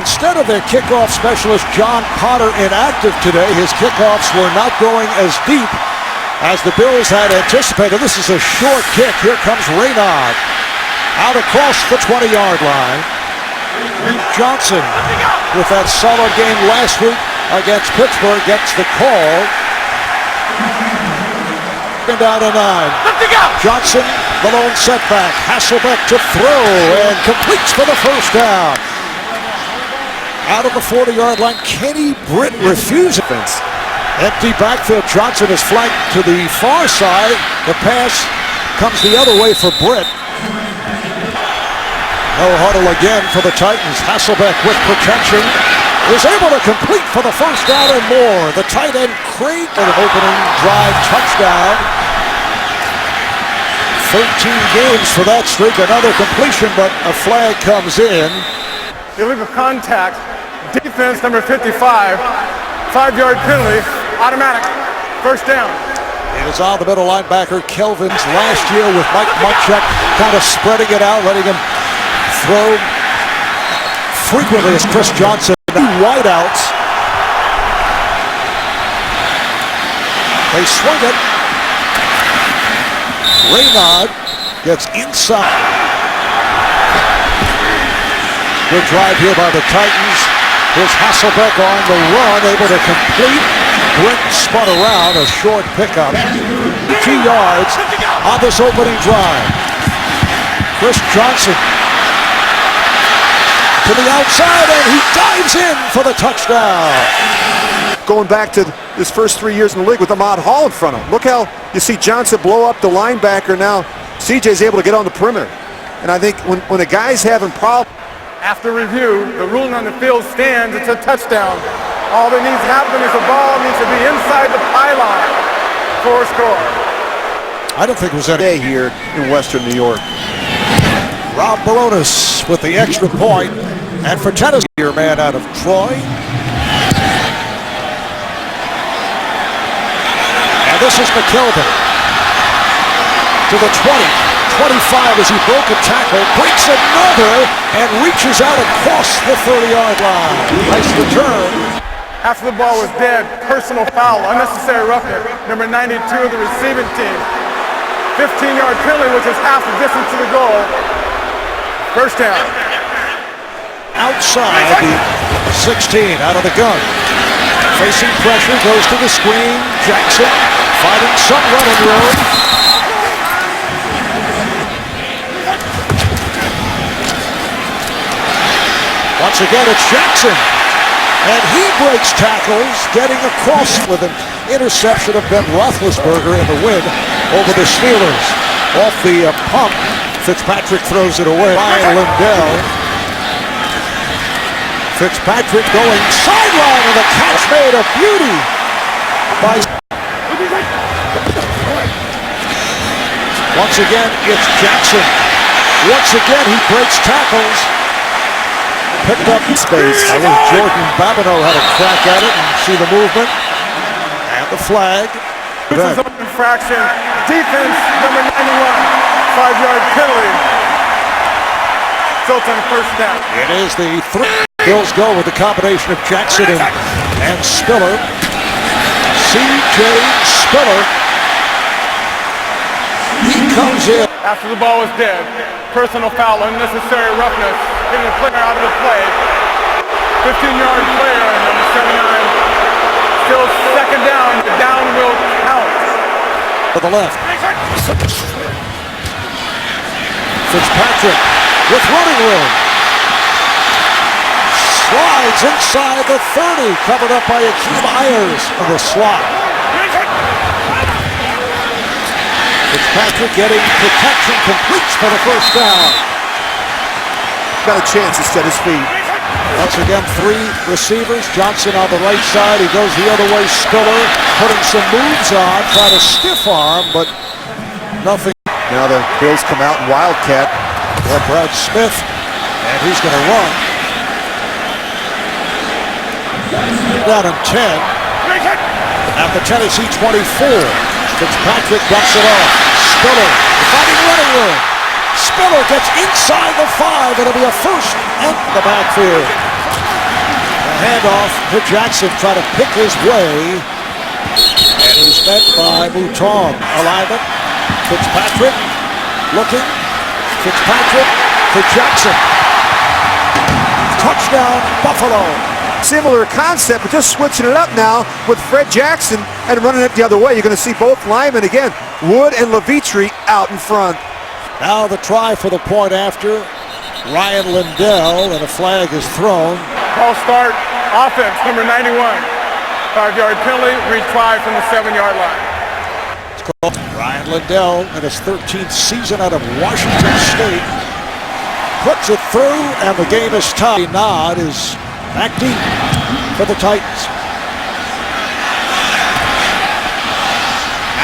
instead of their kickoff specialist, John Potter, inactive today, his kickoffs were not going as deep as the Bills had anticipated. This is a short kick. Here comes Raynaud out across the 20-yard line. Johnson, with that solid game last week against Pittsburgh, gets the call. And down to 9. Johnson, the lone setback. Hasselbeck to throw and completes for the first down. Out of the 40-yard line, Kenny Britt refuses. Empty backfield. Johnson is flanked to the far side. The pass comes the other way for Britt. No huddle again for the Titans. Hasselbeck with protection is able to complete for the first down and more. The tight end Craig for the opening drive touchdown. 13 games for that streak. Another completion, but a flag comes in. Illegal contact. Defense number 55. 5-yard penalty. Automatic. First down. It is on the middle linebacker Kelvin's last year with Mike Munchak kind of spreading it out, letting him throw frequently as Chris Johnson. Two wideouts. They swing it. Raynaud gets inside. Good drive here by the Titans. Here's Hasselbeck on the run, able to complete. Britt spun around, a short pickup. 2 yards on this opening drive. Chris Johnson to the outside, and he dives in for the touchdown. Going back to his first 3 years in the league with Ahmad Hall in front of him. Look how you see Johnson blow up the linebacker. Now CJ's able to get on the perimeter. And I think when a guy's having problems. After review, the ruling on the field stands. It's a touchdown. All that needs to happen is the ball needs to be inside the pylon for a score. I don't think it was any day here in Western New York. Rob Baronis with the extra point. And for Tennessee, your man out of Troy. And this is McKelvin to the 20. 25 as he broke a tackle, breaks another, and reaches out across the 30-yard line. Nice return. After the ball was dead, personal foul, unnecessary roughness, number 92 of the receiving team. 15-yard penalty, which is half the distance to the goal. First down. Outside the 16, out of the gun. Facing pressure, goes to the screen. Jackson finding some running room. Once again, it's Jackson. And he breaks tackles, getting across with an interception of Ben Roethlisberger in the win over the Steelers. Off the pump, Fitzpatrick throws it away. Ryan Lindell. Fitzpatrick going sideline, and the catch made a beauty by. Once again, it's Jackson. Once again, he breaks tackles. Picked up space. I think Jordan Babineau had a crack at it and see the movement. And the flag. This is an infraction. Defense number 91. 5-yard penalty. Results on first down. It is the 3. Bills go with the combination of Jackson and Spiller. CjSpiller. He comes in. After the ball was dead, personal foul, unnecessary roughness, getting the player out of the play. 15-yard player, number 79. Still second down, the down will count. To the left. Fitzpatrick with running room. Slides inside the 30, covered up by Akeem Ayers in the slot. Fitzpatrick getting protection, completes for the first down. Got a chance to set his feet. Once again, 3 receivers. Johnson on the right side. He goes the other way. Spiller putting some moves on, trying to stiff arm, but nothing. Now the Bills come out in Wildcat. Well, Brad Smith, and he's going to run. Down in 10 at the Tennessee 24. Fitzpatrick ducks it off. Spiller finding running room. Spiller gets inside the 5. It'll be a first in the backfield. Handoff to Jackson, trying to pick his way. And he's met by Mouton. Alignment. Fitzpatrick looking. Fitzpatrick to Jackson. Touchdown, Buffalo. Similar concept, but just switching it up now with Fred Jackson and running it the other way. You're going to see both linemen again, Wood and Levitri, out in front. Now the try for the point after. Ryan Lindell, and a flag is thrown. False start, offense, number 91. 5-yard penalty, retry from the 7-yard line. It's called Ryan Lindell in his 13th season out of Washington State. Puts it through, and the game is tied. Nod is back deep for the Titans.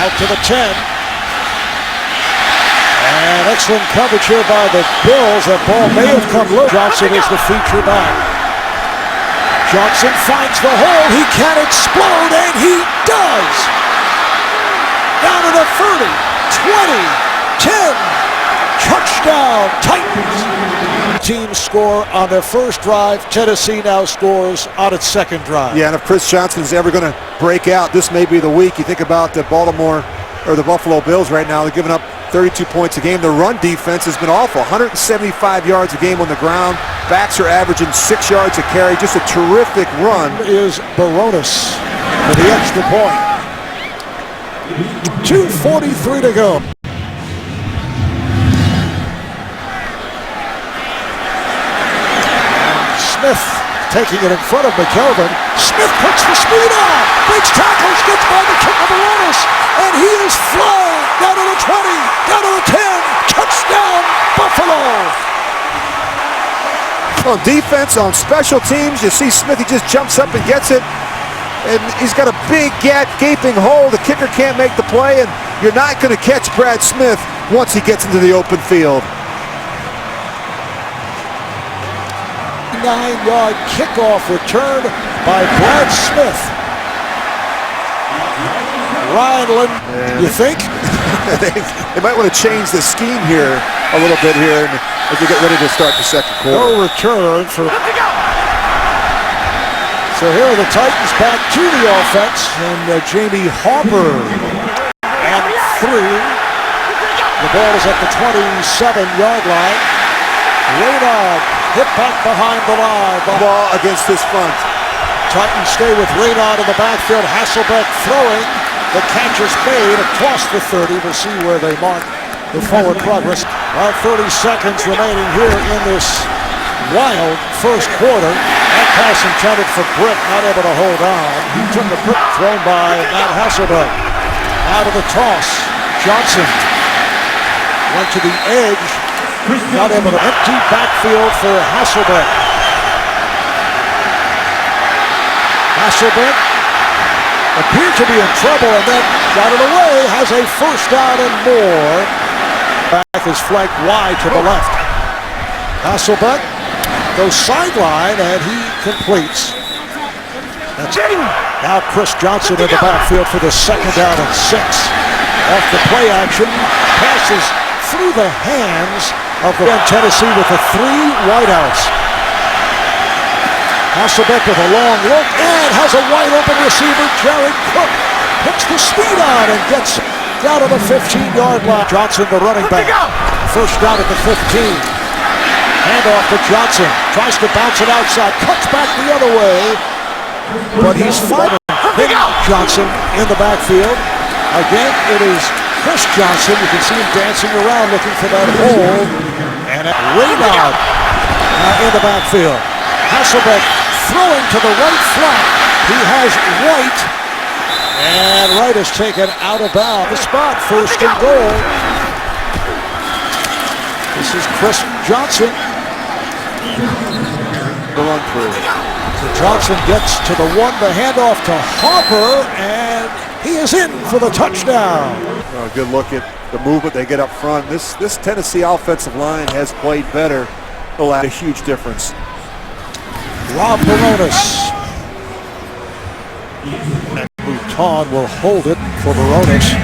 Out to the 10. And excellent coverage here by the Bills. That ball may have come loose. Johnson is the feature back. Johnson finds the hole. He can explode, and he does. Down to the 30, 20, 10. Touchdown, Titans. Teams score on their first drive. Tennessee now scores on its second drive. Yeah, and if Chris Johnson is ever going to break out, this may be the week. You think about the Buffalo Bills right now. They're giving up 32 points a game. Their run defense has been awful. 175 yards a game on the ground. Backs are averaging 6 yards a carry. Just a terrific run. Is Baronis for the extra point. 2:43 to go. Smith taking it in front of McKelvin. Smith puts the speed on. Breaks tackles, gets by the kick of Baronis, and he is flying down to the 20, down to the 10. Touchdown, Buffalo. On defense, on special teams, you see Smith, he just jumps up and gets it. And he's got a big gaping hole. The kicker can't make the play, and you're not going to catch Brad Smith once he gets into the open field. 9-yard kickoff return by Brad Smith. Ryan Lindell, you think? They might want to change the scheme here a little bit here as we get ready to start the second quarter. No return for... So here are the Titans back to the offense, and Jamie Harper and 3. The ball is at the 27-yard line. Reynard hit back behind the line. Ball against this front. Titans stay with Reynard in the backfield. Hasselbeck throwing. The catch is made across the 30. We'll see where they mark the forward progress. About 30 seconds remaining here in this wild first quarter. That pass intended for Britt, not able to hold on. He took the pick thrown by Matt Hasselbeck. Out of the toss. Johnson went to the edge. Not able to empty backfield for Hasselbeck. Hasselbeck appeared to be in trouble and then got it away. Has a first down and more. Back is flanked wide to the left. Hasselbeck goes sideline and he completes. That's now Chris Johnson in the backfield for the second down and 6. Off the play action, passes through the hands of the Tennessee with the 3 wideouts. Hasselbeck with a long look and has a wide open receiver. Jared Cook puts the speed on and gets down to the 15-yard line. Johnson, the running back. First down at the 15. Handoff to Johnson. Tries to bounce it outside. Cuts back the other way. But he's fighting Johnson in the backfield. Again, it is Chris Johnson. You can see him dancing around looking for that hole. And Reynard in the backfield. Hasselbeck throwing to the right flat. He has Wright. And Wright is taken out of bounds. The spot, first and goal. This is Chris Johnson. The run through. So Johnson gets to the 1, the handoff to Harper, and he is in for the touchdown. A good look at the movement they get up front. This Tennessee offensive line has played better. It'll add a huge difference. Rob Baronis. And Mouton will hold it for Baronis.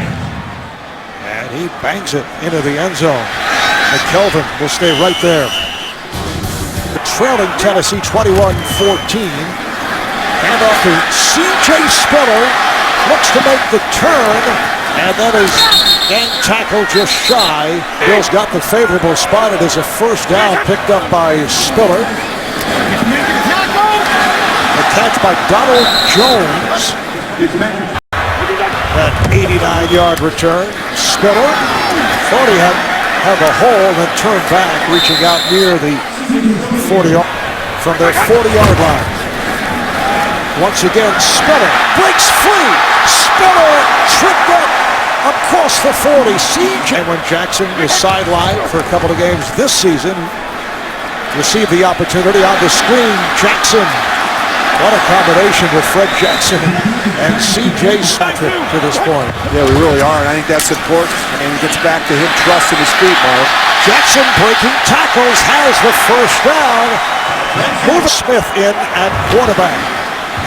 And he bangs it into the end zone. McKelvin will stay right there. Trailing Tennessee 21-14. Hand off to CjSpiller. Looks to make the turn. And that is gang tackle just shy. Bills got the favorable spot. It is a first down picked up by Spiller. The catch by Donald Jones. That 89-yard return. Spiller thought he had the hole, then turned back, reaching out near the 40 from their 40-yard line. Once again, Spiller breaks free. Spiller tripped up across the 40. And when Jackson was sidelined for a couple of games this season, received the opportunity on the screen. Jackson, what a combination with Fred Jackson and CjSpiller to this point. Yeah, we really are, and I think that's important. And it gets back to him trusting his feet, Mark. Jackson breaking tackles, has the first down. Move Smith in at quarterback.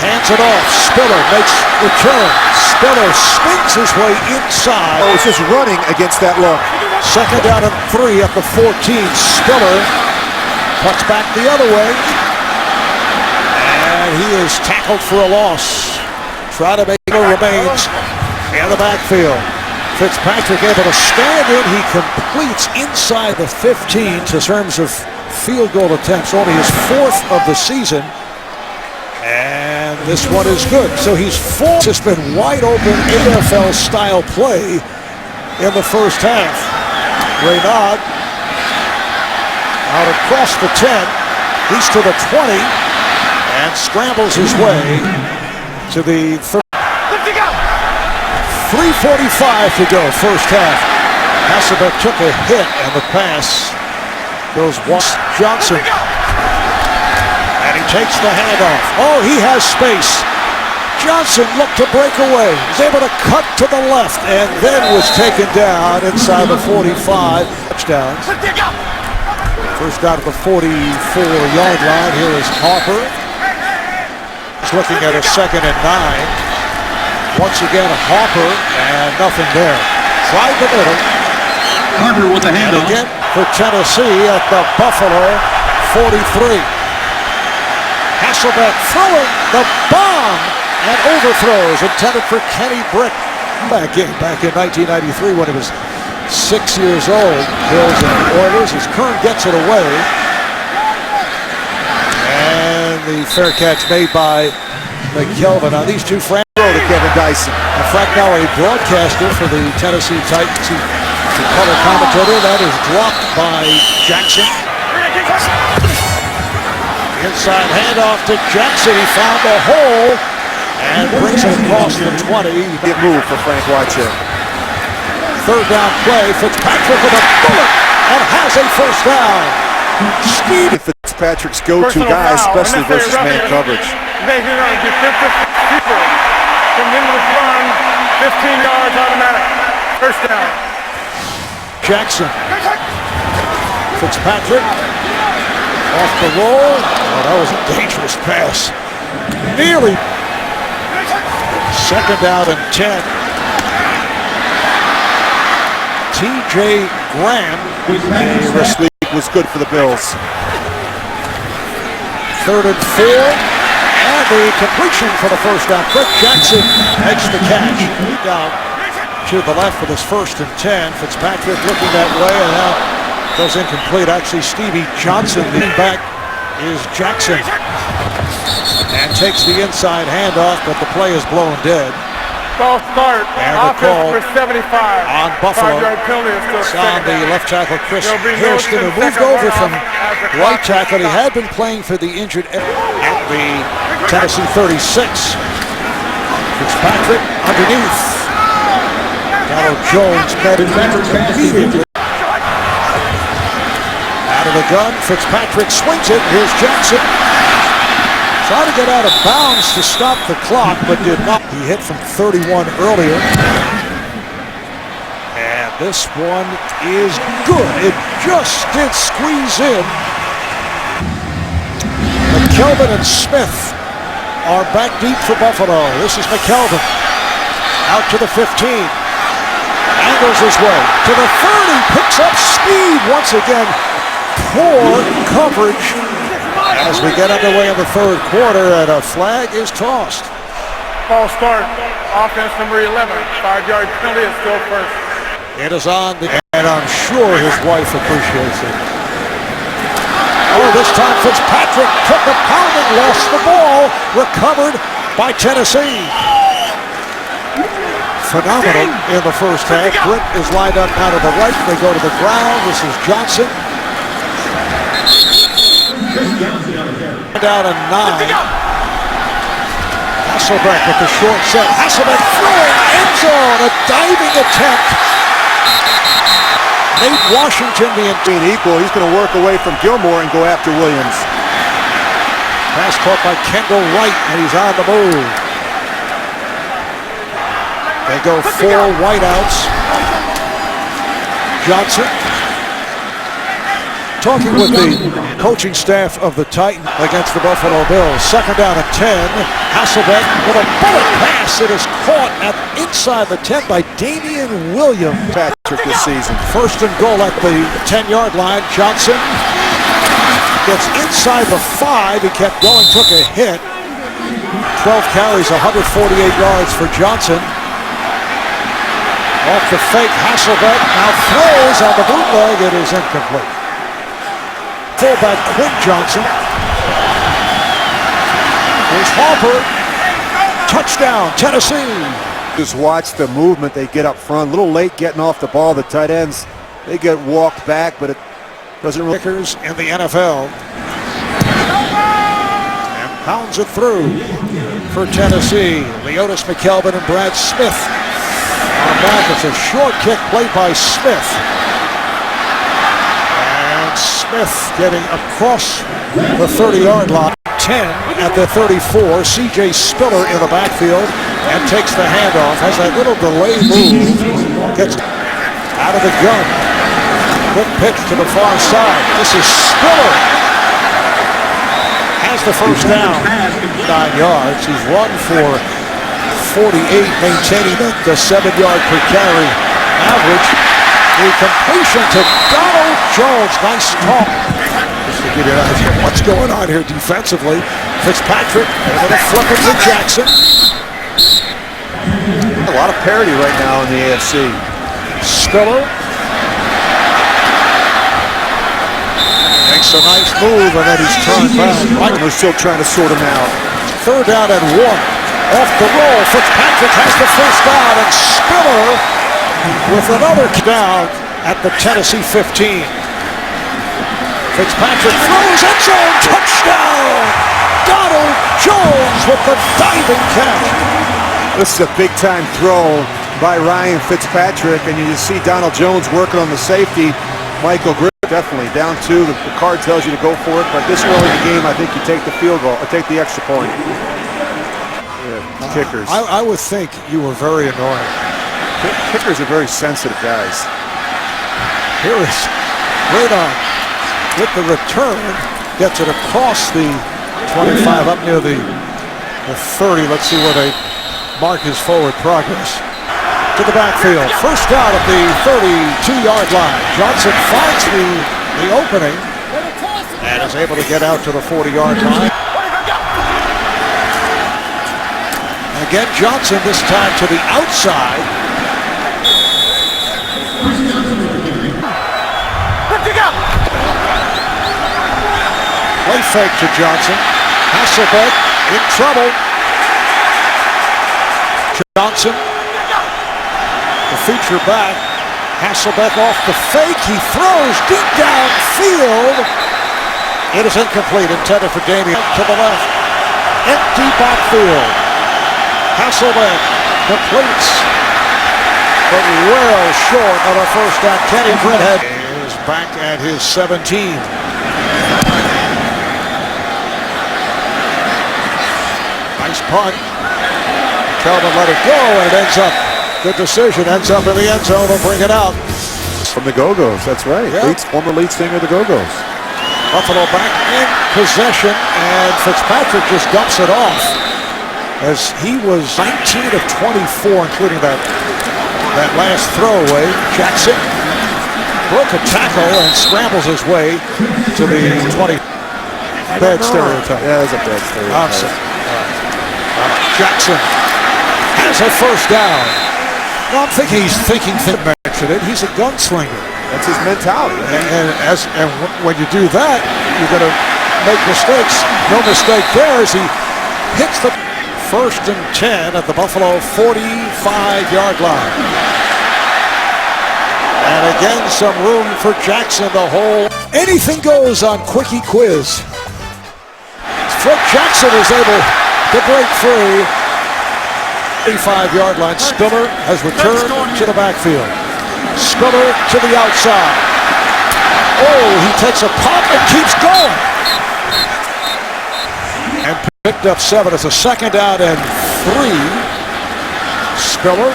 Hands it off. Spiller makes the turn. Spiller spins his way inside. Oh, it's just running against that look. Second down and 3 at the 14. Spiller cuts back the other way. And he is tackled for a loss. Try to make it remains in the backfield. Fitzpatrick able to stand in. He completes inside the 15 in terms of field goal attempts. Only his 4th of the season. And this one is good. So he's full. It's just been wide open AFL-style play in the first half. Raynaud out across the 10. He's to the 20 and scrambles his way to the 30. 3:45 to go, first half. Hasselbeck took a hit and the pass goes Johnson. And he takes the handoff. Oh, he has space. Johnson looked to break away. He's able to cut to the left and then was taken down inside the 45. Touchdowns. First out of the 44-yard line. Here is Harper. He's looking at a 2nd and 9. Once again, Harper and nothing there. Tried the middle. Harper with the handoff. Again for Tennessee at the Buffalo 43. Hasselbeck throwing the bomb and overthrows intended for Kenny Brick. Back in 1993 when he was 6 years old. Bills and the Oilers as Kern gets it away. And the fair catch made by McKelvin. Now these two friends To Kevin Dyson. Frank now a broadcaster for the Tennessee Titans. The color commentator. That is dropped by Jackson. Inside handoff to Jackson. He found the hole and brings it across the 20. Good move for Frank Wycheck. Third down play. Fitzpatrick with a bullet and has a first down. Steve Fitzpatrick's go-to guy, especially versus man coverage. Making a defensive keeper. From the end of the run, 15 yards automatic. First down. Jackson. Fitzpatrick off the roll. Oh, that was a dangerous pass. Nearly. Second down and 10. TJ Graham. This week was good for the Bills. Third and 4. And the completion for the first down. Fred Jackson makes the catch. Down to the left with his first and 10. Fitzpatrick looking that way and now goes incomplete. Actually, Stevie Johnson, the back, is Jackson. And takes the inside handoff, but the play is blown dead. False start. And the call for 75. on Buffalo. 5-yard penalty is still It's on the left tackle, Chris There'll be no Hairston, who moved 10-second over from runoff as the right clock tackle. He had been playing for the injured at the Tennessee 36. Fitzpatrick underneath. Donald Jones met immediately. Out of the gun, Fitzpatrick swings it. Here's Jackson. Tried to get out of bounds to stop the clock, but did not. He hit from 31 earlier. And this one is good. It just did squeeze in. McKelvin and Smith are back deep for Buffalo. This is McKelvin. Out to the 15. Angles his way to the 30. Picks up speed once again. Poor coverage. as we get underway in the third quarter, and a flag is tossed. False start. Offense number 11. 5-yard penalty is still first. It is on, and I'm sure his wife appreciates it. Oh, this time Fitzpatrick took a pounding, lost the ball, recovered by Tennessee. Phenomenal in the first half. Britt is lined up now to the right. They go to the ground. This is Johnson. Down to 9. Hasselbeck with the short set. Hasselbeck throwing end zone. A diving attempt. Nate Washington being equal. He's going to work away from Gilmore and go after Williams. Pass caught by Kendall Wright, and he's on the move. They go 4 wideouts. Johnson talking with the coaching staff of the Titans against the Buffalo Bills. Second down and 10. Hasselbeck with a bullet pass. It is caught at inside the 10 by Damian Williams. Patrick this season. First and goal at the 10-yard line. Johnson gets inside the 5. He kept going, took a hit. 12 carries, 148 yards for Johnson. Off the fake, Hasselbeck now throws on the bootleg. It is incomplete. Fullback Quinn Johnson. Here's Harper. Touchdown, Tennessee. Just watch the movement they get up front. A little late getting off the ball. The tight ends, they get walked back, but it doesn't really. Kickers in the NFL. And pounds it through for Tennessee. Leotis McKelvin and Brad Smith. On back, it's a short kick played by Smith. And Smith getting across the 30-yard line. 10 at the 34. CjSpiller in the backfield and takes the handoff. Has that little delay move. Gets out of the gun. Quick pitch to the far side. This is Spiller. Has the first down. 9 yards. He's run for 48, maintaining the 7-yard per carry average. The completion to Donald Jones. Nice talk. Just to give you an idea of what's going on here defensively. Fitzpatrick able to flip it to Jackson. A lot of parity right now in the AFC. Spiller makes a nice move, and then he's turned back. We're still trying to sort him out. Third down and 1. Off the roll, Fitzpatrick has the first down, and Spiller with another down at the Tennessee 15. Fitzpatrick throws end zone, touchdown! Donald Jones with the diving catch. This is a big-time throw by Ryan Fitzpatrick, and you just see Donald Jones working on the safety. Michael Griffin definitely down 2. The card tells you to go for it, but this early in the game, I think you take the field goal, or take the extra point. Kickers. I would think you were very annoying. Kickers are very sensitive guys. Here is Radon with the return. Gets it across the 25 up near the 30. Let's see where they mark his forward progress. To the backfield. First down at the 32-yard line. Johnson finds the opening and is able to get out to the 40-yard line. Again, Johnson this time to the outside. Play fake to Johnson. Hasselbeck in trouble. Johnson, the feature back. Hasselbeck off the fake. He throws deep downfield. It is incomplete, intended for Damian. To the left. Empty backfield. Hasselbeck completes, but well short of a first down. Kenny Britthead is back at his 17. Nice punt. Kelvin let it go, and it ends up, good decision, ends up in the end zone. They'll bring it out. From the Go-Go's, that's right. Yeah. Former lead singer of the Go-Go's. Buffalo back in possession, and Fitzpatrick just dumps it off. As he was 19 of 24, including that last throwaway. Jackson broke a tackle and scrambles his way to the 20. Bad stereotype. Yeah, that's a bad stereotype. Jackson has a first down. No, I'm thinking he's thinking mentioned it. He's a gunslinger. That's his mentality. And when you do that, you're going to make mistakes. No mistake there as he hits the 1st and 10 at the Buffalo 45-yard line. And again, some room for Jackson to hold. Anything goes on Quickie Quiz. Fred Jackson is able to break free. 35-yard line. Spiller has returned to the backfield. Spiller to the outside. Oh, he takes a pop and keeps going. And picked up 7. It's a 2nd down and 3. Spiller.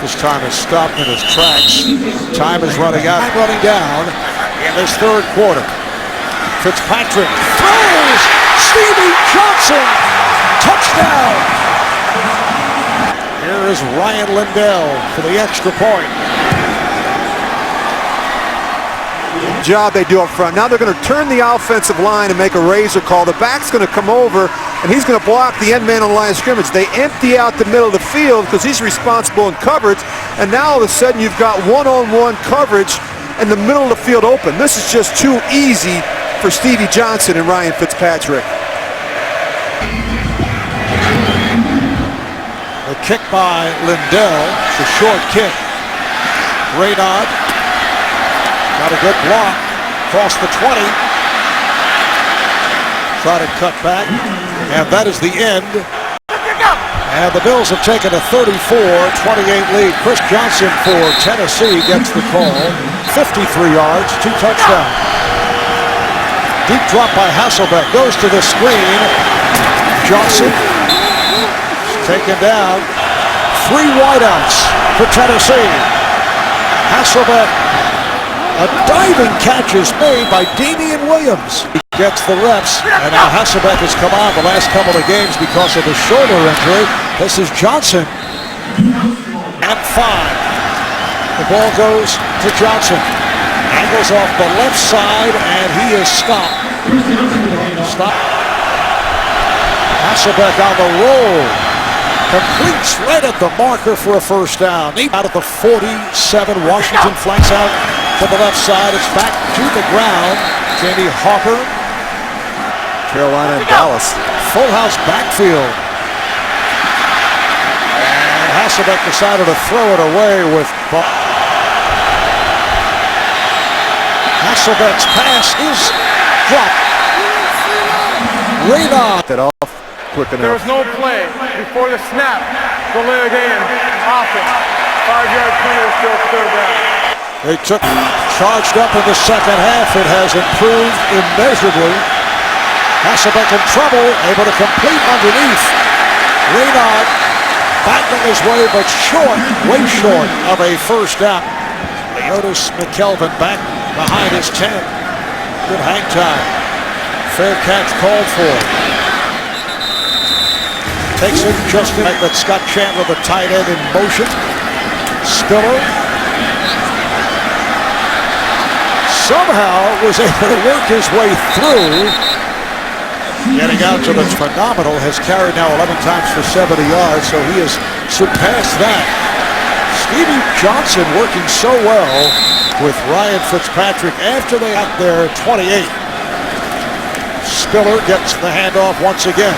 This time is stopped in his tracks. Time is running out. Running down in this 3rd quarter. Fitzpatrick throws. Stevie Johnson. Touchdown. Here is Ryan Lindell for the extra point. Job they do up front. Now they're going to turn the offensive line and make a razor call. The back's going to come over, and he's going to block the end man on the line of scrimmage. They empty out the middle of the field because he's responsible in coverage, and now all of a sudden you've got one-on-one coverage and the middle of the field open. This is just too easy for Stevie Johnson and Ryan Fitzpatrick. The kick by Lindell. It's a short kick. Raynaud got a good block. Across the 20. Try to cut back. And that is the end. And the Bills have taken a 34-28 lead. Chris Johnson for Tennessee gets the call. 53 yards, 2 touchdowns. Deep drop by Hasselbeck. Goes to the screen. Johnson taken down. 3 wideouts for Tennessee. Hasselbeck. A diving catch is made by Damian Williams. He gets the reps, and now Hasselbeck has come on the last couple of games because of his shoulder injury. This is Johnson. And 5. The ball goes to Johnson. Angles off the left side, and he is stopped. Hasselbeck on the roll. Completes right at the marker for a first down. Out of the 47, Washington flanks out to the left side. It's back to the ground. Jamie Hopper. Carolina and Dallas. Full house backfield. And Hasselbeck decided to throw it away with Hasselbeck's pass is dropped. Raynaud. That off quick enough. There was no play before the snap. Go lay again. Offense. 5-yard penalty, still 3rd down. They charged up in the second half. It has improved immeasurably. Hasselbeck in trouble, able to complete underneath. Raynaud battling his way, but short, way short of a first down. Leotis McKelvin back behind his 10. Good hang time. Fair catch called for. Takes it just in that Scott Chandler, the tight end, in motion. Spiller somehow was able to work his way through. Getting out to the phenomenal, has carried now 11 times for 70 yards, so he has surpassed that. Stevie Johnson working so well with Ryan Fitzpatrick after they got their 28. Spiller gets the handoff once again.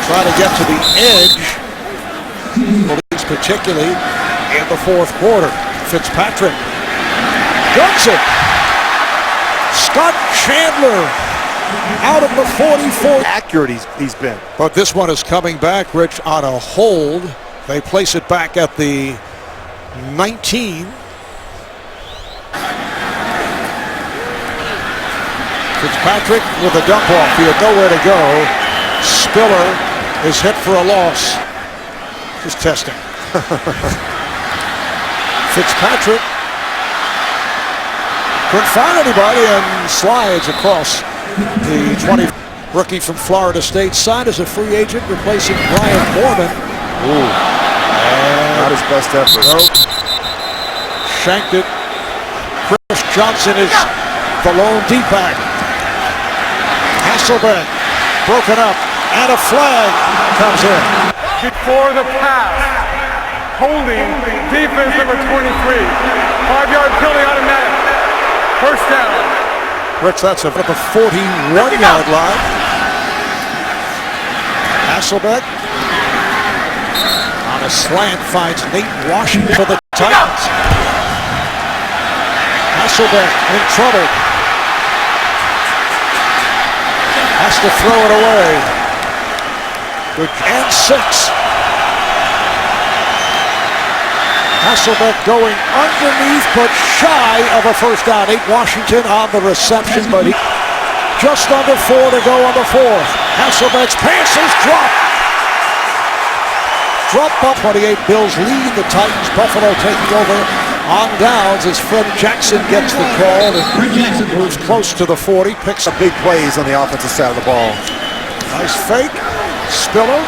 Trying to get to the edge, particularly in the 4th quarter. Fitzpatrick guns it. Scott Chandler out of the 44. Accurate he's been. But this one is coming back, Rich, on a hold. They place it back at the 19. Fitzpatrick with a dump off. He had nowhere to go. Spiller is hit for a loss. Just testing. Fitzpatrick couldn't find anybody and slides across the 20. Rookie from Florida State, signed as a free agent, replacing Brian Mormon. Ooh. Not his best effort. Nope. Shanked it. Chris Johnson is the lone D-back. Hasselbeck broken up, and a flag comes in. Before the pass, holding defense number 23. 5-yard penalty automatic. First down. Rich, that's at the 41-yard line. Hasselbeck on a slant finds Nate Washington for the Titans. Hasselbeck in trouble. Has to throw it away. Good. And 6. Hasselbeck going underneath but shy of a first down. Nate Washington on the reception, but just under 4 to go on the 4th. Hasselbeck's pass is dropped. Drop up 28. Bills lead the Titans. Buffalo taking over on downs as Fred Jackson gets the call and moves close to the 40. Picks Some big plays on the offensive side of the ball. nice fake. Spiller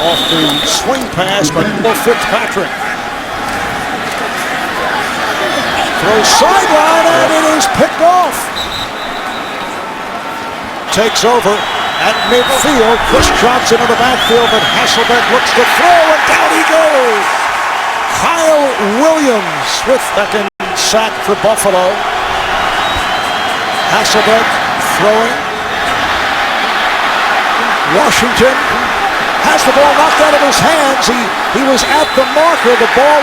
off the swing pass, but Fitzpatrick throws sideline and it is picked off. Takes over at midfield. Chris Johnson in the backfield, but Hasselbeck looks to throw and down he goes. Kyle Williams with second sack for Buffalo. Hasselbeck throwing. Washington has the ball knocked out of his hands. He was at the marker. The ball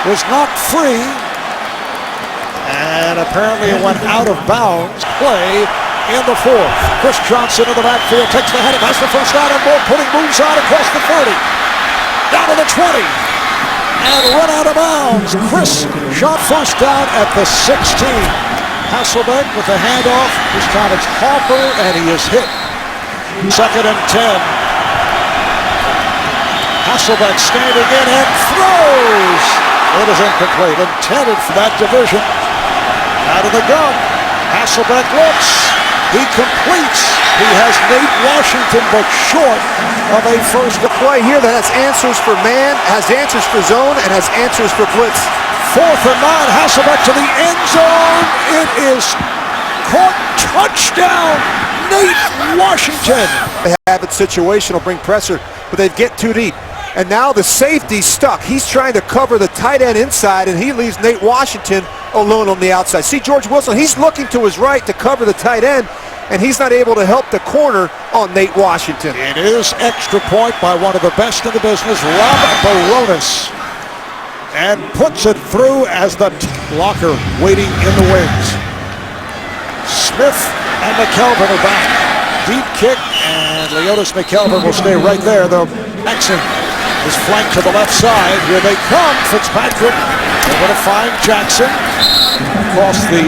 was not free. And apparently it went out of bounds. Play in the 4th. Chris Johnson in the backfield takes the head. Has the first down and more. Putting moves on across the 30. Down to the 20. And run out of bounds. Chris shot first down at the 16. Hasselbeck with the handoff. This time it's Harper and he is hit. 2nd and 10. Hasselbeck standing in and throws. It is incomplete. Intended for that division. Out of the gun. Hasselbeck looks. He completes. He has Nate Washington, but short of a first. The play here that has answers for man, has answers for zone, and has answers for blitz. 4th and 9. Hasselbeck to the end zone. It is caught. Touchdown. Nate Washington. They have it situational, bring pressure, but they get too deep. And now the safety's stuck. He's trying to cover the tight end inside, and he leaves Nate Washington alone on the outside. See George Wilson, he's looking to his right to cover the tight end, and he's not able to help the corner on Nate Washington. It is extra point by one of the best in the business, Rob Baronis. And puts it through as the Locker waiting in the wings. Smith and McKelvin are back. Deep kick, and Leotis McKelvin will stay right there. The Jackson is flanked to the left side. Here they come. Fitzpatrick able to find Jackson. Across the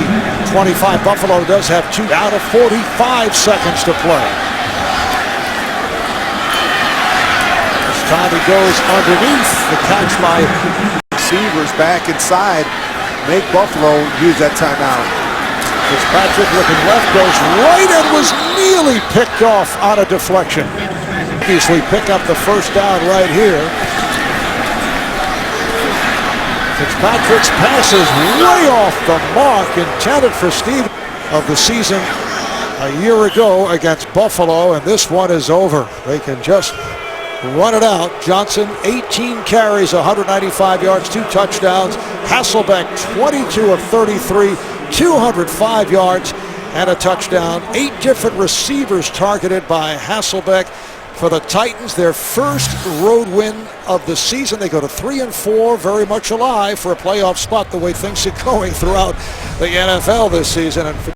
25. Buffalo does have 2 out of 45 seconds to play. This time he goes underneath. The catch by Receivers back inside. Make Buffalo use that timeout. Fitzpatrick looking left, goes right and was nearly picked off on a deflection. Obviously pick up the first down right here. Fitzpatrick's pass is way off the mark, intended for Steve of the season a year ago against Buffalo, and this one is over. They can just run it out. Johnson, 18 carries, 195 yards, 2 touchdowns. Hasselbeck, 22 of 33, 205 yards and a touchdown. 8 different receivers targeted by Hasselbeck for the Titans. Their first road win of the season. They go to 3-4, very much alive for a playoff spot the way things are going throughout the NFL this season. And